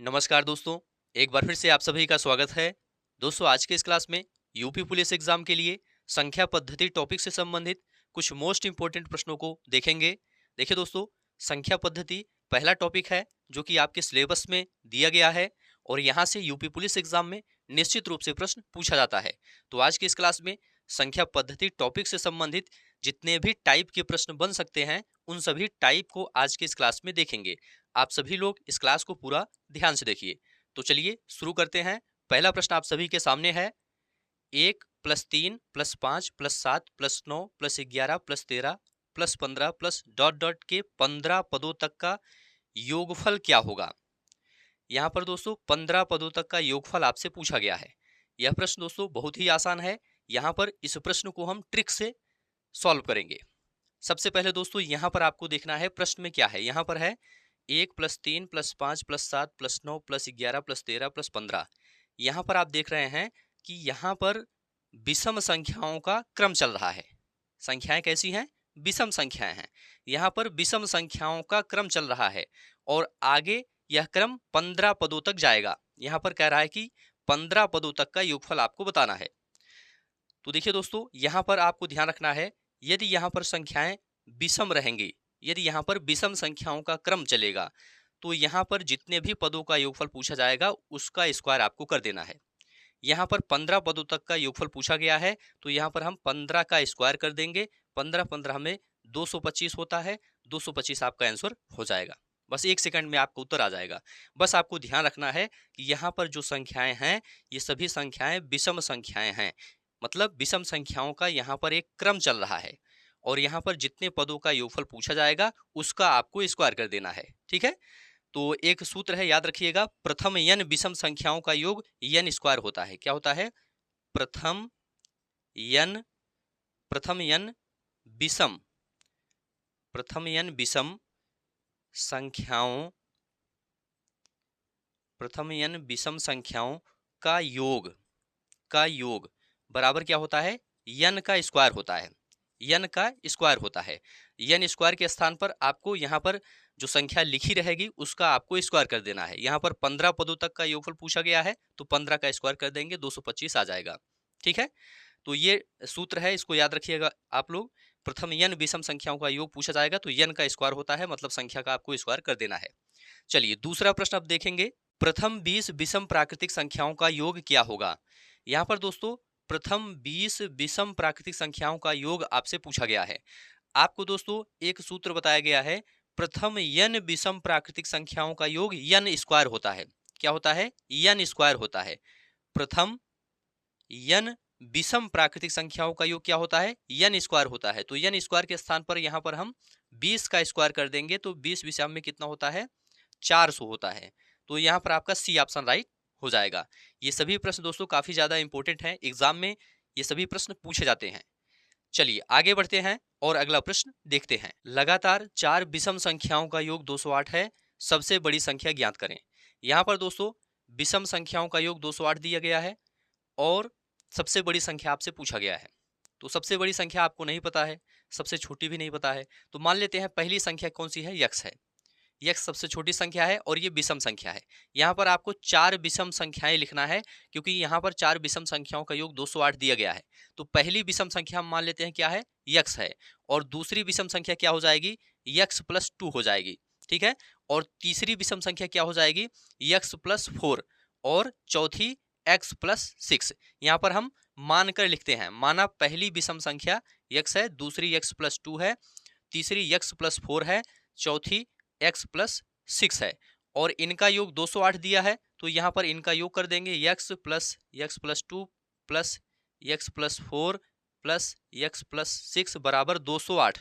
नमस्कार दोस्तों, एक बार फिर से आप सभी का स्वागत है। दोस्तों, आज के इस क्लास में यूपी पुलिस एग्जाम के लिए संख्या पद्धति टॉपिक से संबंधित कुछ मोस्ट इंपोर्टेंट प्रश्नों को देखेंगे। देखिए दोस्तों, संख्या पद्धति पहला टॉपिक है जो कि आपके सिलेबस में दिया गया है और यहाँ से यूपी पुलिस एग्जाम में निश्चित रूप से प्रश्न पूछा जाता है। तो आज की इस क्लास में संख्या पद्धति टॉपिक से संबंधित जितने भी टाइप के प्रश्न बन सकते हैं उन सभी टाइप को आज के इस क्लास में देखेंगे। आप सभी लोग इस क्लास को पूरा ध्यान से देखिए। तो चलिए शुरू करते हैं। पहला प्रश्न आप सभी के सामने है। 1+3+5+7+9+11+13+15+... के 15 पदों तक का योगफल क्या होगा। यहाँ पर दोस्तों 15 पदों तक का योगफल आपसे पूछा गया है। यह प्रश्न दोस्तों बहुत ही आसान है। यहाँ पर इस प्रश्न को हम ट्रिक से सॉल्व करेंगे। सबसे पहले दोस्तों यहाँ पर आपको देखना है प्रश्न में क्या है। यहाँ पर है 1+3+5+7+9+11+13+15। यहाँ पर आप देख रहे हैं कि यहाँ पर विषम संख्याओं का क्रम चल रहा है। संख्याएं कैसी हैं? विषम संख्याएं हैं। यहाँ पर विषम संख्याओं का क्रम चल रहा है और आगे यह क्रम 15 पदों तक जाएगा। यहाँ पर कह रहा है कि 15 पदों तक का योगफल आपको बताना है। तो देखिए दोस्तों, यहाँ पर आपको ध्यान रखना है, यदि यहाँ पर संख्याएं विषम रहेंगी, यदि यहाँ पर विषम संख्याओं का क्रम चलेगा, तो यहाँ पर जितने भी पदों का योगफल पूछा जाएगा उसका स्क्वायर आपको कर देना है। यहाँ पर 15 पदों तक का योगफल पूछा गया है, तो यहाँ पर हम 15 का स्क्वायर कर देंगे। 15 में 225 होता है, 225 आपका आंसर हो जाएगा। बस 1 सेकंड में आपको उत्तर आ जाएगा। बस आपको ध्यान रखना है कि यहाँ पर जो संख्याएं हैं ये सभी संख्याएं विषम संख्याएं हैं। मतलब विषम संख्याओं का यहाँ पर एक क्रम चल रहा है और यहाँ पर जितने पदों का योगफल पूछा जाएगा उसका आपको स्क्वायर कर देना है। ठीक है, तो एक सूत्र है, याद रखिएगा। प्रथम n विषम संख्याओं का योग n स्क्वायर होता है। क्या होता है? प्रथम n विषम संख्याओं का योग बराबर क्या होता है? n का स्क्वायर होता है। n का स्क्वायर होता है। n स्क्वायर के स्थान पर आपको यहाँ पर जो संख्या लिखी रहेगी उसका आपको स्क्वायर कर देना है। यहाँ पर 15 पदों तक का योगफल पूछा गया है, तो 15 का स्क्वायर कर देंगे, 225 आ जाएगा। ठीक है, तो ये सूत्र है, इसको याद रखिएगा आप लोग। प्रथम n विषम संख्याओं का योग पूछा जाएगा तो n का स्क्वायर होता है, मतलब संख्या का आपको स्क्वायर कर देना है। चलिए दूसरा प्रश्न अब देखेंगे। प्रथम 20 विषम प्राकृतिक संख्याओं का योग क्या होगा। यहाँ पर दोस्तों प्रथम 20 विषम प्राकृतिक संख्याओं का योग आपसे पूछा गया है। आपको दोस्तों एक सूत्र बताया गया है, प्रथम n विषम प्राकृतिक संख्याओं का योग n स्क्वायर होता है। क्या होता है? n स्क्वायर होता है। प्रथम n विषम प्राकृतिक संख्याओं का योग क्या होता है? n स्क्वायर होता है। तो n स्क्वायर के स्थान पर यहाँ पर हम 20 का स्क्वायर कर देंगे, तो 20 विषम में कितना होता है? 400 होता है। तो यहाँ पर आपका सी ऑप्शन राइट हो जाएगा। ये सभी प्रश्न दोस्तों काफी ज्यादा इंपॉर्टेंट हैं, एग्जाम में ये सभी प्रश्न पूछे जाते हैं। चलिए आगे बढ़ते हैं और अगला प्रश्न देखते हैं। लगातार 4 विषम संख्याओं का योग 208 है, सबसे बड़ी संख्या ज्ञात करें। यहाँ पर दोस्तों विषम संख्याओं का योग 208 दिया गया है और सबसे बड़ी संख्या आपसे पूछा गया है। तो सबसे बड़ी संख्या आपको नहीं पता है, सबसे छोटी भी नहीं पता है, तो मान लेते हैं पहली संख्या कौन सी है? यक्स है। यक्स सबसे छोटी संख्या है और ये विषम संख्या है। यहाँ पर आपको 4 विषम संख्याएं लिखना है, क्योंकि यहाँ पर 4 विषम संख्याओं का योग 208 दिया गया है। तो पहली विषम संख्या हम मान लेते हैं क्या है? यक्स है। और दूसरी विषम संख्या क्या हो जाएगी? x+2 हो जाएगी। ठीक है, और तीसरी विषम संख्या क्या हो जाएगी? x+4 और चौथी x+6। यहाँ पर हम मानकर लिखते हैं, माना पहली विषम संख्या x है, दूसरी x+2 है, तीसरी x+4 है, चौथी x+6 है और इनका योग 208 दिया है। तो यहाँ पर इनका योग कर देंगे, x+2 plus x+4 plus x+6 बराबर 208।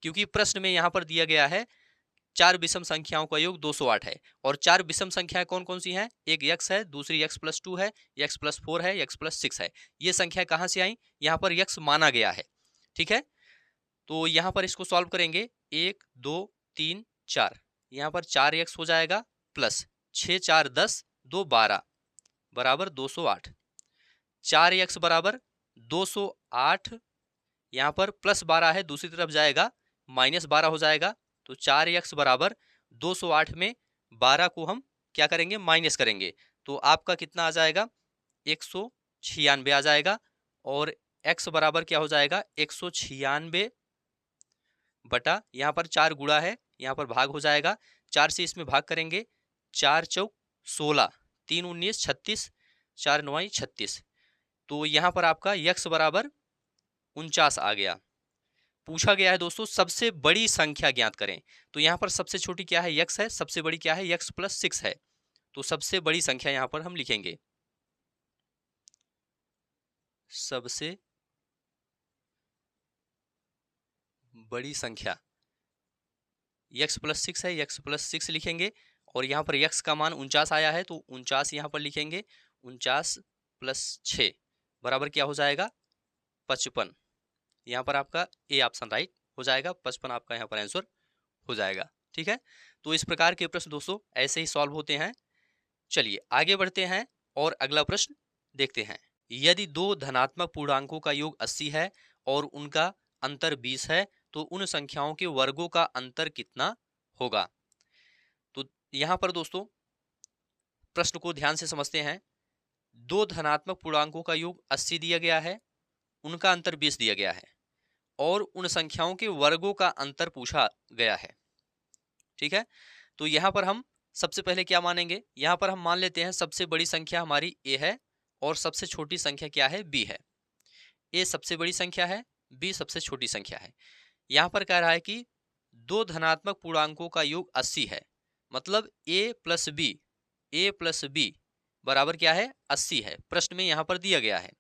क्योंकि प्रश्न में यहाँ पर दिया गया है 4 विषम संख्याओं का योग 208 है और 4 विषम संख्याएं कौन कौन सी हैं? एक x है, दूसरी x+2 है, x+4 है, x+6 है। ये संख्या कहाँ से आई? यहाँ पर x माना गया है। ठीक है, तो यहाँ पर इसको सॉल्व करेंगे। 1 2 3 4, यहाँ पर 4x हो जाएगा प्लस 6 4 10 2 12 बराबर 208। 4x बराबर 208, यहाँ पर प्लस 12 है, दूसरी तरफ जाएगा -12 हो जाएगा। तो 4x बराबर 208 में 12 को हम क्या करेंगे, माइनस करेंगे, तो आपका कितना आ जाएगा, 196 आ जाएगा। और x बराबर क्या हो जाएगा, 196 बटा यहाँ पर 4 गुणा है, यहाँ पर भाग हो जाएगा, 4 से इसमें भाग करेंगे, 4 चौक 16, 3 19 36, 4 9 36। तो यहाँ पर आपका x बराबर 49 आ गया। पूछा गया है दोस्तों सबसे बड़ी संख्या ज्ञात करें, तो यहाँ पर सबसे छोटी क्या है, x है, सबसे बड़ी क्या है, x + 6 है। तो सबसे बड़ी संख्या यहाँ पर हम लिखेंगे, सबसे बड़ी संख्या x + 6 है, x + 6 लिखेंगे। और यहाँ पर x का मान 49 आया है, तो 49 यहाँ पर लिखेंगे, 49 + 6 बराबर क्या हो जाएगा, 55। यहाँ पर आपका ए ऑप्शन राइट हो जाएगा, 55 आपका यहाँ पर आंसर हो जाएगा। ठीक है, तो इस प्रकार के प्रश्न दोस्तों ऐसे ही सॉल्व होते हैं। चलिए आगे बढ़ते हैं और अगला प्रश्न देखते हैं। यदि दो धनात्मक पूर्णांकों का योग 80 है और उनका अंतर 20 है, तो उन संख्याओं के वर्गों का अंतर कितना होगा। तो यहाँ पर दोस्तों प्रश्न को ध्यान से समझते हैं। दो धनात्मक पूर्णांकों का योग 80 दिया गया है, उनका अंतर 20 दिया गया है, और उन संख्याओं के वर्गों का अंतर पूछा गया है। ठीक है, तो यहाँ पर हम सबसे पहले क्या मानेंगे, यहाँ पर हम मान लेते हैं सबसे बड़ी संख्या हमारी a है और सबसे छोटी संख्या क्या है, b है। a सबसे बड़ी संख्या है, b सबसे छोटी संख्या है। यहाँ पर कह रहा है कि दो धनात्मक पूर्णांकों का योग 80 है, मतलब a प्लस b बराबर क्या है, 80 है। प्रश्न में यहाँ पर दिया गया है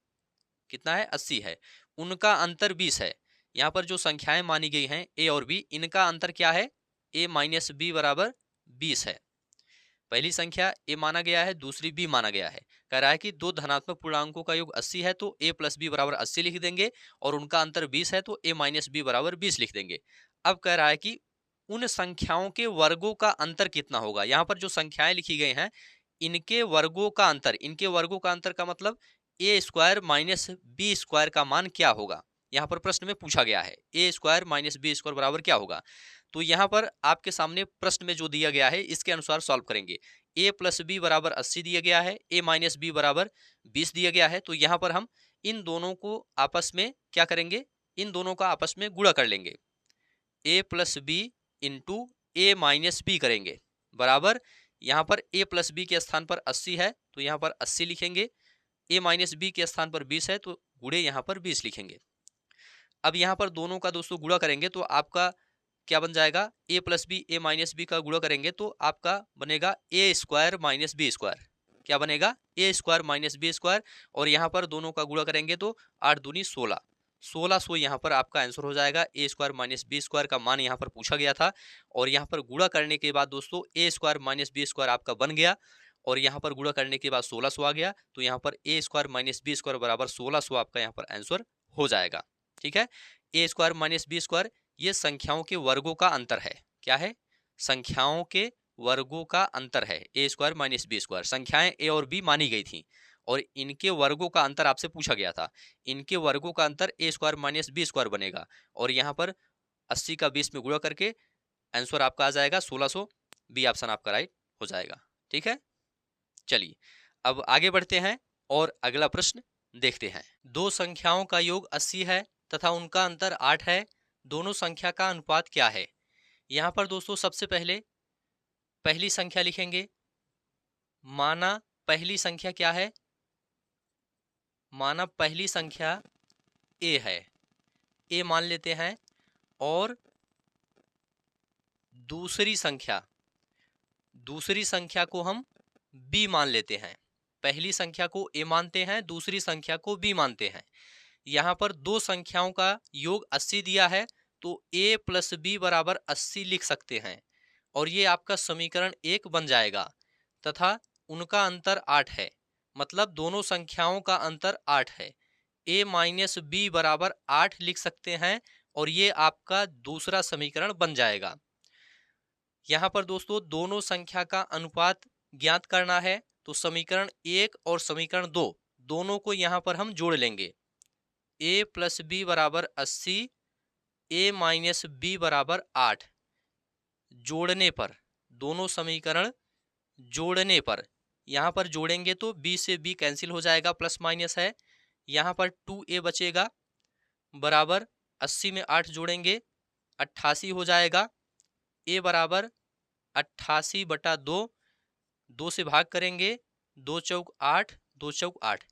कितना है, 80 है। उनका अंतर 20 है। यहाँ पर जो संख्याएं मानी गई हैं a और b, इनका अंतर क्या है, a - b बराबर 20 है। पहली संख्या a माना गया है, दूसरी b माना गया है। कह रहा है कि दो धनात्मक पूर्णांकों का योग 80 है, तो a + b बराबर 80 लिख देंगे, और उनका अंतर 20 है, तो a - b बराबर 20 लिख देंगे। अब कह रहा है कि उन संख्याओं के वर्गों का अंतर कितना होगा। यहाँ पर जो संख्याएं लिखी गई हैं, इनके वर्गों का अंतर, इनके वर्गों का अंतर का मतलब a² - b² का मान क्या होगा। यहाँ पर प्रश्न में पूछा गया है a² - b² बराबर क्या होगा। तो यहाँ पर आपके सामने प्रश्न में जो दिया गया है इसके अनुसार सॉल्व करेंगे। a + b बराबर 80 दिया गया है, a - b बराबर 20 दिया गया है। तो यहाँ पर हम इन दोनों को आपस में क्या करेंगे, इन दोनों का आपस में गुणा कर लेंगे, a + b into a - b करेंगे, बराबर यहाँ पर a + b के स्थान पर 80 है, तो यहाँ पर 80 लिखेंगे, a - b के स्थान पर 20 है, तो गुणे यहाँ पर 20 लिखेंगे। अब यहाँ पर दोनों का दोस्तों गुणा करेंगे तो आपका क्या बन जाएगा, a + b a - b का गुणा करेंगे तो आपका बनेगा a² - b²। क्या बनेगा, a² - b²। और यहाँ पर दोनों का गुणा करेंगे तो 8 दूनी 16, 1600 यहाँ पर आपका आंसर हो जाएगा। a² - b² का मान यहाँ पर पूछा गया था, और यहाँ पर गुणा करने के बाद दोस्तों a² - b² आपका बन गया, और यहाँ पर गुणा करने के बाद 1600 आ गया। तो यहाँ पर a² - b² बराबर 1600 आपका यहाँ पर आंसर हो जाएगा। ठीक है, a² - b² ये संख्याओं के वर्गों का अंतर है। क्या है, संख्याओं के वर्गों का अंतर है, a² - b²। संख्याएं a और b मानी गई थी, और इनके वर्गों का अंतर आपसे पूछा गया था। इनके वर्गों का अंतर a² - b² बनेगा, और यहाँ पर 80 का 20 में गुणा करके आंसर आपका आ जाएगा 1600। बी ऑप्शन आपका राइट हो जाएगा। ठीक है, चलिए अब आगे बढ़ते हैं और अगला प्रश्न देखते हैं। दो संख्याओं का योग 80 है तथा उनका अंतर 8 है, दोनों संख्या का अनुपात क्या है। यहाँ पर दोस्तों सबसे पहले पहली संख्या लिखेंगे। माना पहली संख्या क्या है, माना पहली संख्या a है, a मान लेते हैं, और दूसरी संख्या को हम b मान लेते हैं। पहली संख्या को a मानते हैं, दूसरी संख्या को b मानते हैं। यहाँ पर दो संख्याओं का योग 80 दिया है, तो a + b बराबर 80 लिख सकते हैं, और ये आपका समीकरण 1 बन जाएगा। तथा उनका अंतर 8 है, मतलब दोनों संख्याओं का अंतर 8 है, a - b बराबर 8 लिख सकते हैं, और ये आपका दूसरा समीकरण बन जाएगा। यहाँ पर दोस्तों दोनों संख्या का अनुपात ज्ञात करना है, तो समीकरण 1 और समीकरण 2 दोनों को यहाँ पर हम जोड़ लेंगे। a + b बराबर 80, a - b बराबर 8। जोड़ने पर दोनों समीकरण जोड़ने पर, यहाँ पर जोड़ेंगे तो b से b कैंसिल हो जाएगा, प्लस माइनस है, यहाँ पर 2a बचेगा बराबर 80 में 8 जोड़ेंगे 88 हो जाएगा। a बराबर 88/2, 2 से भाग करेंगे, 2 चौक 8, 2 चौक 8,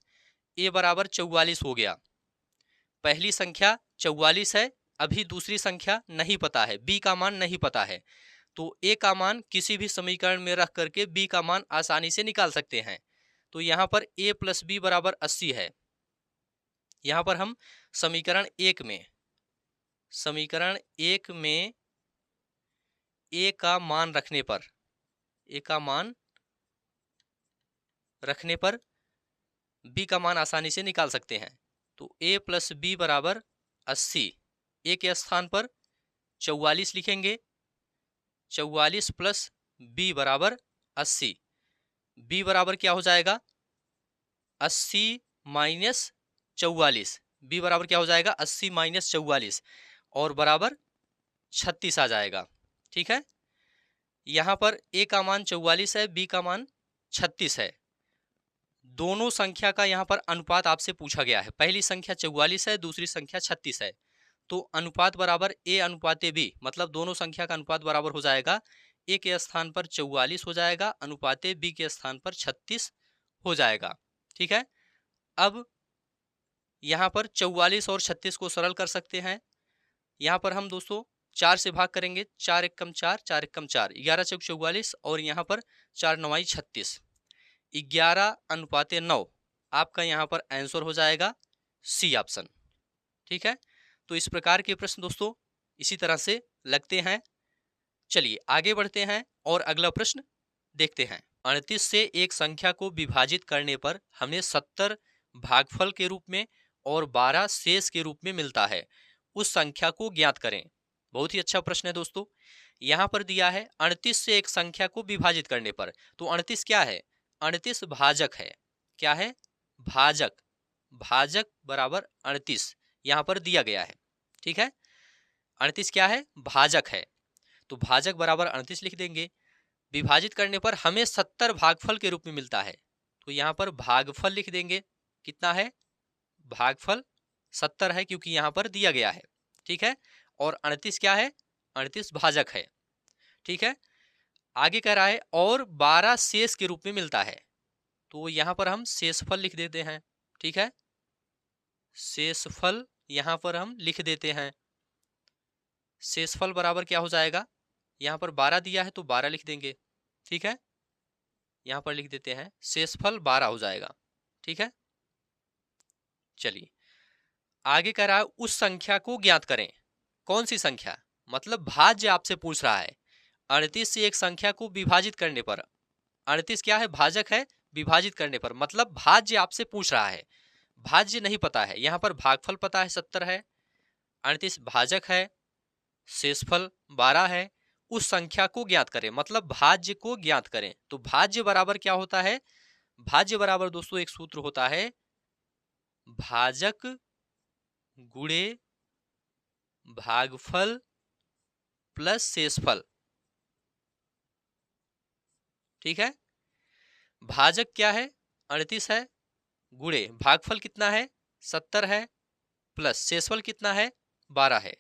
a बराबर 44 हो गया। पहली संख्या 44 है, अभी दूसरी संख्या नहीं पता है, b का मान नहीं पता है, तो a का मान किसी भी समीकरण में रख करके b का मान आसानी से निकाल सकते हैं। तो यहाँ पर a प्लस b बराबर 80 है। यहाँ पर हम समीकरण एक में a का मान रखने पर b का मान आसानी से निकाल सकते हैं। तो a प्लस बी बराबर 80, a के स्थान पर 44 लिखेंगे, 44 प्लस b बराबर 80, b बराबर क्या हो जाएगा 80 माइनस 44, b बराबर क्या हो जाएगा 80 माइनस 44 और बराबर 36 आ जाएगा। ठीक है, यहाँ पर a का मान 44 है, b का मान 36 है। दोनों संख्या का यहाँ पर अनुपात आपसे पूछा गया है, पहली संख्या 44 है, दूसरी संख्या 36 है, तो अनुपात बराबर a अनुपाते b, मतलब दोनों संख्या का अनुपात बराबर हो जाएगा a के स्थान पर 44 हो जाएगा, अनुपाते b के स्थान पर 36 हो जाएगा। ठीक है, अब यहाँ पर 44 और 36 को सरल कर सकते हैं। यहाँ पर हम दोस्तों 4 से भाग करेंगे, 4 एकम 4, 4 एकम 4, 11 चौक 44 और यहाँ पर 4 9 36, 11/9 आपका यहाँ पर आंसर हो जाएगा सी ऑप्शन। ठीक है, तो इस प्रकार के प्रश्न दोस्तों इसी तरह से लगते हैं। चलिए आगे बढ़ते हैं और अगला प्रश्न देखते हैं। 38 से एक संख्या को विभाजित करने पर हमें 70 भागफल के रूप में और 12 शेष के रूप में मिलता है, उस संख्या को ज्ञात करें। बहुत ही अच्छा प्रश्न है दोस्तों। यहाँ पर दिया है 38 से एक संख्या को विभाजित करने पर, तो 38 क्या है 38 भाजक है। क्या है भाजक, भाजक बराबर 38 यहाँ पर दिया गया है। ठीक है, 38 क्या है भाजक है, तो भाजक बराबर 38 लिख देंगे। विभाजित करने पर हमें 70 भागफल के रूप में मिलता है, तो यहाँ पर भागफल लिख देंगे। कितना है भागफल 70 है क्योंकि यहाँ पर दिया गया है। ठीक है, और 38 क्या है 38 भाजक है। ठीक है, आगे कह रहा है और 12 शेष के रूप में मिलता है, तो यहाँ पर हम शेषफल लिख देते हैं। ठीक है, शेषफल यहाँ पर हम लिख देते हैं। शेषफल बराबर क्या हो जाएगा, यहाँ पर 12 दिया है तो 12 लिख देंगे। ठीक है, यहाँ पर लिख देते हैं शेषफल 12 हो जाएगा। ठीक है, चलिए आगे कह रहा है उस संख्या को ज्ञात करें। कौन सी संख्या, मतलब भाज्य आपसे पूछ रहा है। 38 से एक संख्या को विभाजित करने पर, 38 क्या है भाजक है, विभाजित करने पर मतलब भाज्य आपसे पूछ रहा है। भाज्य नहीं पता है, यहाँ पर भागफल पता है 70 है, 38 भाजक है, शेषफल 12 है, उस संख्या को ज्ञात करें मतलब भाज्य को ज्ञात करें। तो भाज्य बराबर क्या होता है, भाज्य बराबर दोस्तों एक सूत्र होता है भाजक गुणे भागफल प्लस शेषफल। ठीक है, भाजक क्या है 38 है, गुणे भागफल कितना है 70 है, प्लस शेषफल कितना है 12 है।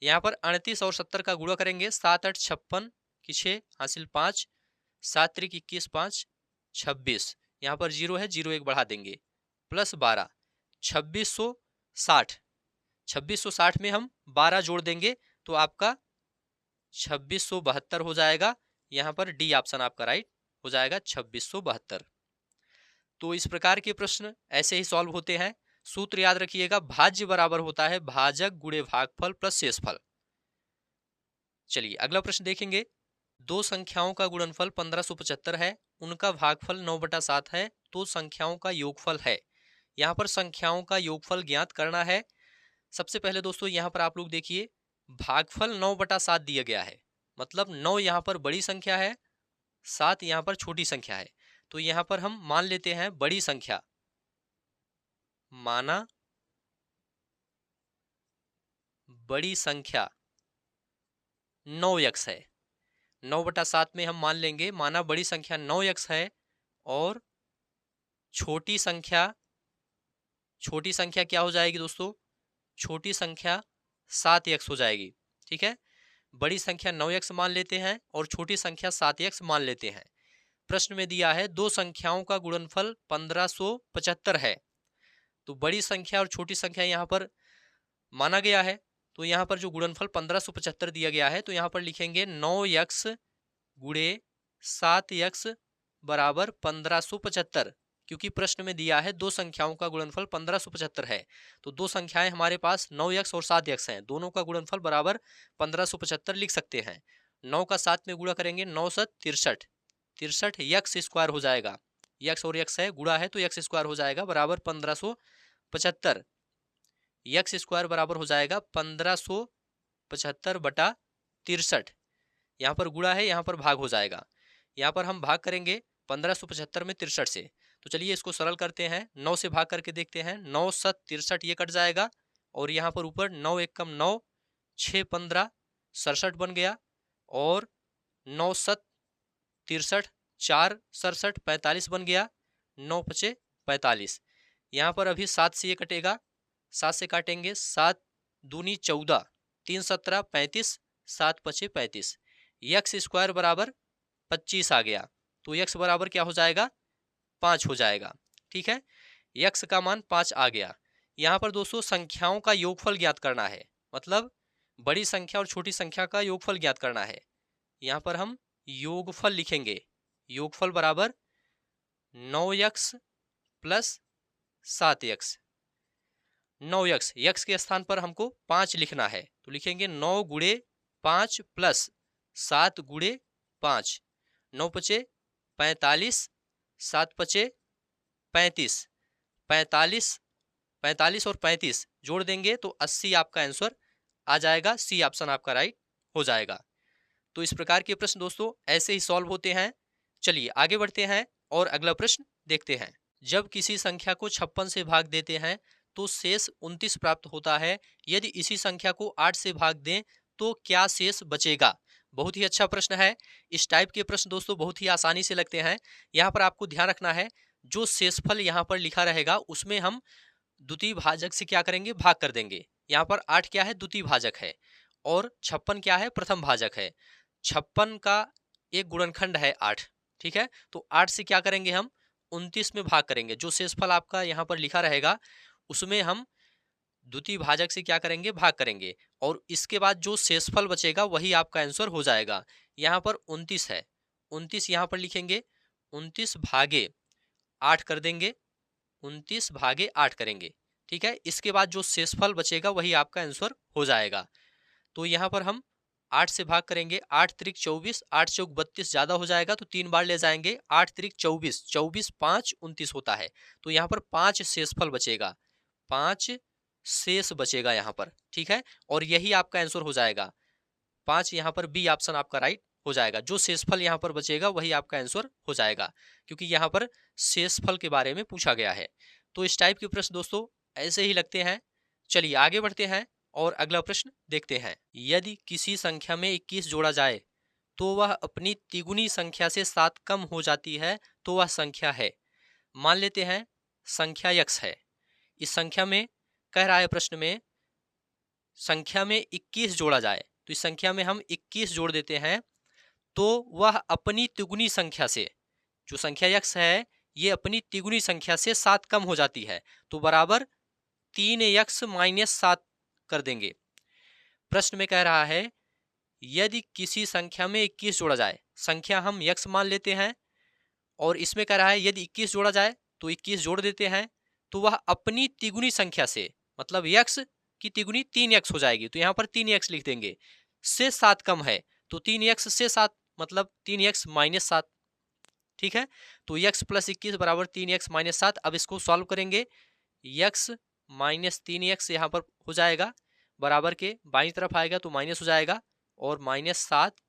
यहाँ पर 38 और 70 का गुणा करेंगे, 7 8 56 की 6 हासिल 5, 7 त्रिक 21 5 26, यहाँ पर 0 है 0 1 बढ़ा देंगे, प्लस 12 2660, 2660 में हम 12 जोड़ देंगे तो आपका 2672 हो जाएगा। यहाँ पर डी ऑप्शन आपका राइट हो जाएगा 2672। तो इस प्रकार के प्रश्न ऐसे ही सॉल्व होते हैं। सूत्र याद रखिएगा, भाज्य बराबर होता है भाजक गुणे भागफल प्लस शेषफल। चलिए अगला प्रश्न देखेंगे। दो संख्याओं का गुणनफल 1575 है, उनका भागफल 9/7 है, तो संख्याओं का योगफल है। यहाँ पर संख्याओं का योगफल ज्ञात करना है। सबसे पहले दोस्तों यहाँ पर आप लोग देखिए भागफल 9/7 दिया गया है, मतलब 9 यहाँ पर बड़ी संख्या है, 7 यहाँ पर छोटी संख्या है। तो यहाँ पर हम मान लेते हैं बड़ी संख्या, माना बड़ी संख्या 9x है, 9/7 में हम मान लेंगे, माना बड़ी संख्या 9x है और छोटी संख्या क्या हो जाएगी दोस्तों, छोटी संख्या 7x हो जाएगी। ठीक है, बड़ी संख्या 9x मान लेते हैं और छोटी संख्या 7x मान लेते हैं। प्रश्न में दिया है दो संख्याओं का गुणनफल 1575 है। तो बड़ी संख्या और छोटी संख्या यहाँ पर माना गया है, तो यहाँ पर जो गुणनफल 1575 दिया गया है, तो यहाँ पर लिखेंगे 9x गुणे 7x बराबर 1575, क्योंकि प्रश्न में दिया है दो संख्याओं का गुणनफल 1575 है। तो दो संख्याएं हमारे पास 9x और 7x हैं, दोनों का गुणनफल बराबर 1575 लिख सकते हैं। 9 का 7 में गुणा करेंगे 9 7 63, 63 यक्स स्क्वायर हो जाएगा, यक्स और यक्स है गुणा है तो यक्स स्क्वायर हो जाएगा बराबर 1575। यक्स स्क्वायर बराबर हो जाएगा 1575 बटा 63। यहाँ पर गुणा है, यहाँ पर भाग हो जाएगा। यहाँ पर हम भाग करेंगे 1575 में 63 से, तो चलिए इसको सरल करते हैं। 9 से भाग करके देखते हैं, 9 7 63 ये कट जाएगा और यहाँ पर ऊपर 9 1 कम 9 6 15 67 बन गया और 9 7 63 4 67 45 बन गया, 9 5 45। यहाँ पर अभी 7 से ये कटेगा, 7 से काटेंगे 7 दूनी 14 3 17 35 7 5 35। यक्स स्क्वायर बराबर 25 आ गया, तो यक्स बराबर क्या हो जाएगा 5 हो जाएगा। ठीक है, यक्स का मान 5 आ गया। यहाँ पर दोस्तों संख्याओं का योगफल ज्ञात करना है, मतलब बड़ी संख्या और छोटी संख्या का योगफल ज्ञात करना है। यहाँ पर हम योगफल लिखेंगे, योगफल बराबर 9x plus 7x। 9x, x के स्थान पर हमको 5 लिखना है, तो लिखेंगे 9 गुणे 5 प्लस 7 गुणे 5। 9 पचे 45, 7 पचे 35, 45 45 और 35 जोड़ देंगे तो 80 आपका आंसर आ जाएगा। सी ऑप्शन आपका राइट हो जाएगा। तो इस प्रकार के प्रश्न दोस्तों ऐसे ही सॉल्व होते हैं। चलिए आगे बढ़ते हैं और अगला प्रश्न देखते हैं। जब किसी संख्या को 56 से भाग देते हैं तो शेष 29 प्राप्त होता है। यदि इसी संख्या को 8 से भाग दें तो क्या शेष बचेगा? बहुत ही अच्छा प्रश्न है। इस टाइप के प्रश्न दोस्तों बहुत ही आसानी से लगते हैं। यहाँ पर आपको ध्यान रखना है, जो शेषफल यहाँ पर लिखा रहेगा उसमें हम द्वितीय भाजक से क्या करेंगे, भाग कर देंगे। यहाँ पर 8 क्या है, द्वितीय भाजक है और 56 क्या है, प्रथम भाजक है। 56 का एक गुणनखंड है 8। ठीक है, तो 8 से क्या करेंगे, हम 29 में भाग करेंगे। जो शेषफल आपका यहाँ पर लिखा रहेगा उसमें हम द्वितीय भाजक से क्या करेंगे, भाग करेंगे और इसके बाद जो शेषफल बचेगा वही आपका आंसर हो जाएगा। यहाँ पर 29 है, 29 यहाँ पर लिखेंगे, 29 भागे 8 कर देंगे, 29 भागे 8 करेंगे। ठीक है, इसके बाद जो शेषफल बचेगा वही आपका आंसर हो जाएगा। तो यहाँ पर हम 8 से भाग करेंगे, 8 त्रिक 24, 8 चौक 32 ज्यादा हो जाएगा तो 3 बार ले जाएंगे। 8 त्रिक 24, 24 5 29 होता है, तो यहाँ पर 5 शेषफल बचेगा, 5 शेष बचेगा यहाँ पर। ठीक है, और यही आपका आंसर हो जाएगा 5। यहाँ पर बी ऑप्शन आपका राइट हो जाएगा। जो शेषफल यहाँ पर बचेगा वही आपका आंसर हो जाएगा, क्योंकि यहाँ पर शेषफल के बारे में पूछा गया है। तो इस टाइप के प्रश्न दोस्तों ऐसे ही लगते हैं। चलिए आगे बढ़ते हैं और अगला प्रश्न देखते हैं। यदि किसी संख्या में 21 जोड़ा जाए तो वह अपनी तिगुनी संख्या से 7 कम हो जाती है, तो वह संख्या है। मान लेते हैं संख्या x है। इस संख्या में कह रहा है प्रश्न में संख्या में 21 जोड़ा जाए, तो इस संख्या में हम 21 जोड़ देते हैं तो वह अपनी तिगुनी संख्या से, जो संख्या x है ये अपनी तिगुनी संख्या से 7 कम हो जाती है, तो बराबर 3x माइनस 7 कर देंगे। प्रश्न में कह रहा है यदि किसी संख्या में 21 जोड़ा जाए, संख्या हम x मान लेते हैं और इसमें कह रहा है यदि 21 जोड़ा जाए तो 21 जोड़ देते हैं तो वह अपनी तिगुनी संख्या से, मतलब x की तिगुनी 3x हो जाएगी, तो यहाँ पर 3x लिख देंगे, से 7 कम है तो 3x से 7 मतलब 3x माइनस 7। ठीक है, तो x प्लस 21 बराबर 3x माइनस 7। अब इसको सॉल्व करेंगे, x माइनस 3x यहाँ पर हो जाएगा, बराबर के बाईं तरफ आएगा तो माइनस हो जाएगा और माइनस 7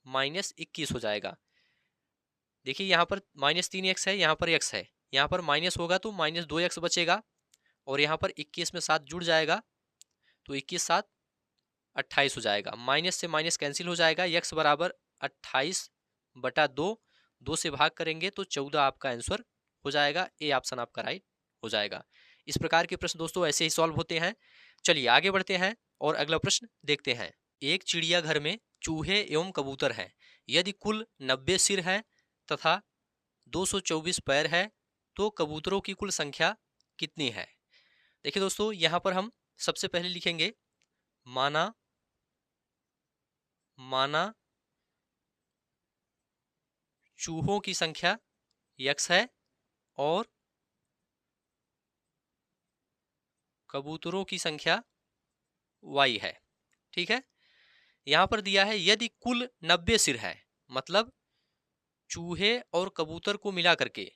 माइनस 21 हो जाएगा। देखिए यहाँ पर माइनस 3x है, यहाँ पर x है, यहाँ पर माइनस होगा तो माइनस 2x बचेगा और यहाँ पर 21 में 7 जुड़ जाएगा तो 21 7 28 हो जाएगा। माइनस से माइनस कैंसिल हो जाएगा, x बराबर 28/2, 2 से भाग करेंगे तो 14 आपका आंसर हो जाएगा। ए ऑप्शन आपका राइट हो जाएगा। इस प्रकार के प्रश्न दोस्तों ऐसे ही सॉल्व होते हैं। चलिए आगे बढ़ते हैं और अगला प्रश्न देखते हैं। एक चिड़ियाघर में चूहे एवं कबूतर हैं। यदि कुल 90 सिर हैं तथा 224 पैर है तो कबूतरों की कुल संख्या कितनी है? देखिए दोस्तों, यहां पर हम सबसे पहले लिखेंगे माना चूहों की संख्या x है और कबूतरों की संख्या y है। ठीक है, यहां पर दिया है यदि कुल 90 सिर है, मतलब चूहे और कबूतर को मिला करके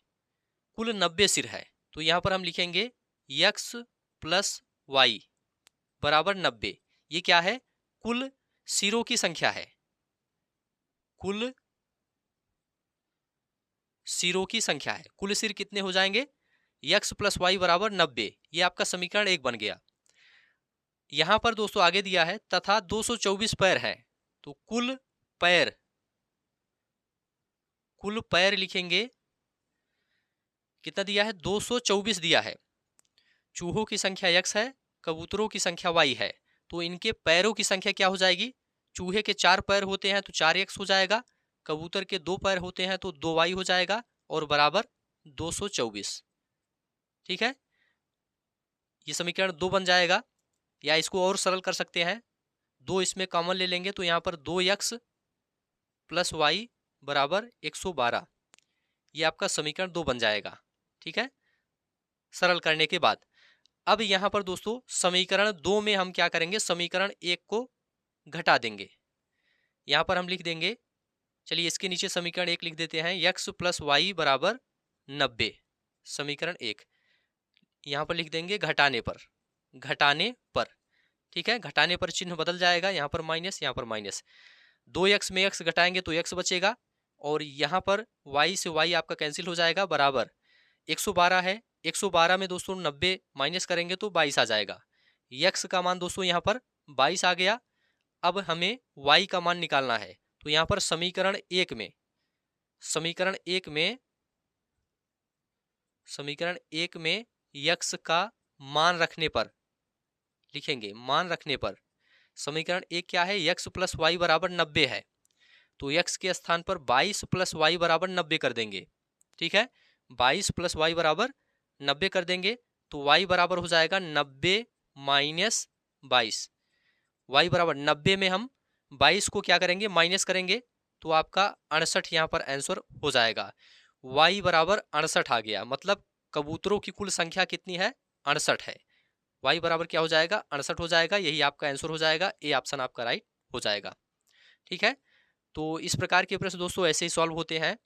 कुल 90 सिर है, तो यहां पर हम लिखेंगे x + y बराबर 90। ये क्या है? कुल सिरों की संख्या है, कुल सिरों की संख्या है। कुल सिर कितने हो जाएंगे? x + y बराबर 90। ये आपका समीकरण 1 बन गया। यहां पर दोस्तों आगे दिया है तथा 224 पैर है, तो कुल पैर लिखेंगे। कितना दिया है? 224 दिया है। चूहों की संख्या x है, कबूतरों की संख्या y है, तो इनके पैरों की संख्या क्या हो जाएगी? चूहे के 4 पैर होते हैं तो 4x हो जाएगा, कबूतर के 2 पैर होते हैं तो 2y हो जाएगा और बराबर 224। ठीक है, ये समीकरण 2 बन जाएगा। या इसको और सरल कर सकते हैं, 2 इसमें कॉमन ले लेंगे तो यहाँ पर 2x + y बराबर 112। ये आपका समीकरण 2 बन जाएगा। ठीक है, सरल करने के बाद अब यहां पर दोस्तों समीकरण 2 में हम क्या करेंगे? समीकरण 1 को घटा देंगे। यहां पर हम लिख देंगे, चलिए इसके नीचे समीकरण 1 लिख देते हैं, x + y बराबर 90। समीकरण 1 यहां पर लिख देंगे घटाने पर। ठीक है, घटाने पर चिन्ह बदल जाएगा, यहाँ पर माइनस, यहाँ पर माइनस। 2x में x घटाएंगे तो x बचेगा और यहाँ पर y से y आपका कैंसिल हो जाएगा, बराबर 112 है। 112 में दोस्तों 90 माइनस करेंगे तो 22 आ जाएगा। x का मान दोस्तों यहाँ पर 22 आ गया। अब हमें y का मान निकालना है, तो यहाँ पर समीकरण 1 में x का मान रखने पर लिखेंगे, समीकरण 1 क्या है? x + y बराबर 90 है, तो x के स्थान पर 22 + y बराबर 90 कर देंगे। ठीक है, 22 + y बराबर 90 कर देंगे तो y बराबर हो जाएगा 90 - 22। y बराबर 90 में हम 22 को क्या करेंगे? माइनस करेंगे तो आपका 68 यहाँ पर आंसर हो जाएगा। y बराबर 68 आ गया, मतलब कबूतरों की कुल संख्या कितनी है? 68 है। y बराबर क्या हो जाएगा? 68 हो जाएगा। यही आपका आंसर हो जाएगा। ए ऑप्शन आपका राइट हो जाएगा। ठीक है, तो इस प्रकार के प्रश्न दोस्तों ऐसे ही सॉल्व होते हैं।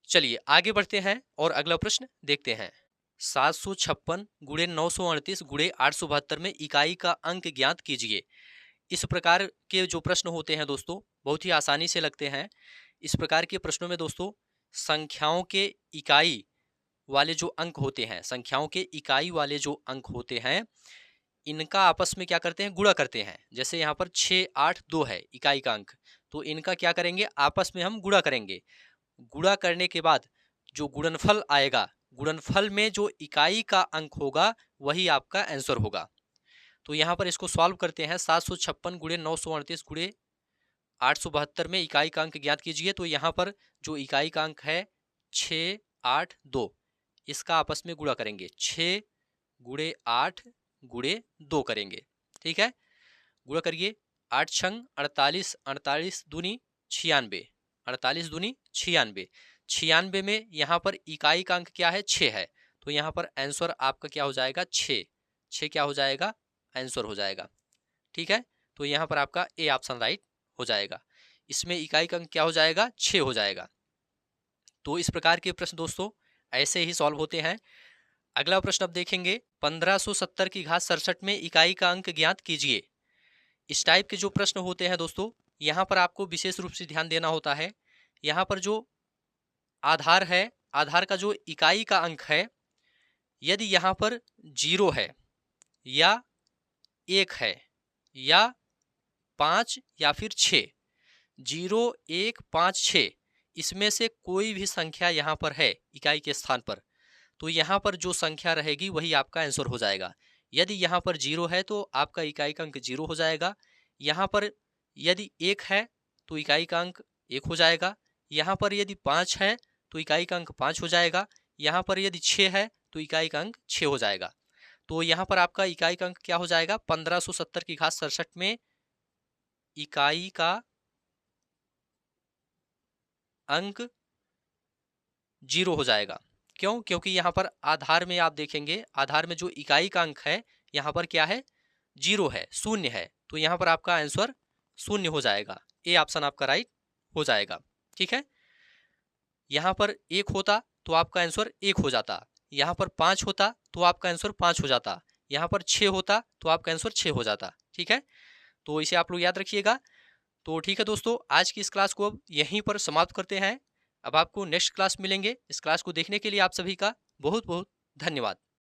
चलिए आगे बढ़ते हैं और अगला प्रश्न देखते हैं। 756 × 938 × 872 में इकाई का अंक ज्ञात कीजिए। इस प्रकार के जो प्रश्न होते हैं दोस्तों बहुत ही आसानी से लगते हैं। इस प्रकार के प्रश्नों में दोस्तों संख्याओं के इकाई वाले जो अंक होते हैं इनका आपस में क्या करते हैं? गुणा करते हैं। जैसे यहाँ पर 6, 8, 2 है इकाई का अंक, तो इनका क्या करेंगे? आपस में हम गुणा करेंगे। गुणा करने के बाद जो गुणनफल आएगा, गुणनफल में जो इकाई का अंक होगा वही आपका आंसर होगा। तो यहाँ पर इसको सॉल्व करते हैं। 756 × 938 × 872 में इकाई का अंक ज्ञात कीजिए। तो यहाँ पर जो इकाई का अंक है 6, 8, 2, इसका आपस में गुणा करेंगे। 6 × 8 × 2 करेंगे। ठीक है, गुणा करिए। 8 छंग 48, 48 दूनी 96, 48 दूनी 96। 96 में यहाँ पर इकाई का अंक क्या है? 6 है, तो यहाँ पर आंसर आपका क्या हो जाएगा? 6। 6 क्या हो जाएगा? आंसर हो जाएगा। ठीक है, तो यहाँ पर आपका ए ऑप्शन राइट हो जाएगा। इसमें इकाई का अंक क्या हो जाएगा? 6 हो जाएगा। तो इस प्रकार के प्रश्न दोस्तों ऐसे ही सॉल्व होते हैं। अगला प्रश्न अब देखेंगे। 1570 की घात 67 में इकाई का अंक ज्ञात कीजिए। इस टाइप के जो प्रश्न होते हैं दोस्तों यहाँ पर आपको विशेष रूप से ध्यान देना होता है। यहाँ पर जो आधार है, आधार का जो इकाई का अंक है, यदि यहाँ पर 0 है या 1 है या 5 या फिर 6, 0 1 5 6 इसमें से कोई भी संख्या यहाँ पर है इकाई के स्थान पर, तो यहाँ पर जो संख्या रहेगी वही आपका आंसर हो जाएगा। यदि यहाँ पर 0 है तो आपका इकाई का अंक 0 हो जाएगा। यहाँ पर यदि 1 है तो इकाई का अंक 1 हो जाएगा। यहाँ पर यदि 5 है तो इकाई का अंक 5 हो जाएगा। यहाँ पर यदि 6 है तो इकाई का अंक 6 हो जाएगा। तो यहाँ पर आपका इकाई का अंक क्या हो जाएगा, 1570 की घात 67 में इकाई का अंक 0 हो जाएगा। क्यों? क्योंकि यहाँ पर आधार में आप देखेंगे, आधार में जो इकाई का अंक है यहाँ पर क्या है, 0 है, शून्य है, तो यहाँ पर आपका आंसर शून्य हो जाएगा। ए ऑप्शन आपका राइट हो जाएगा। ठीक है, यहाँ पर 1 होता तो आपका आंसर 1 हो जाता, यहाँ पर 5 होता तो आपका आंसर 5 हो जाता, यहाँ पर 6 होता तो आपका आंसर 6 हो जाता। ठीक है, तो इसे आप लोग याद रखिएगा। तो ठीक है दोस्तों, आज की इस क्लास को अब यहीं पर समाप्त करते हैं। अब आपको नेक्स्ट क्लास मिलेंगे। इस क्लास को देखने के लिए आप सभी का बहुत बहुत धन्यवाद।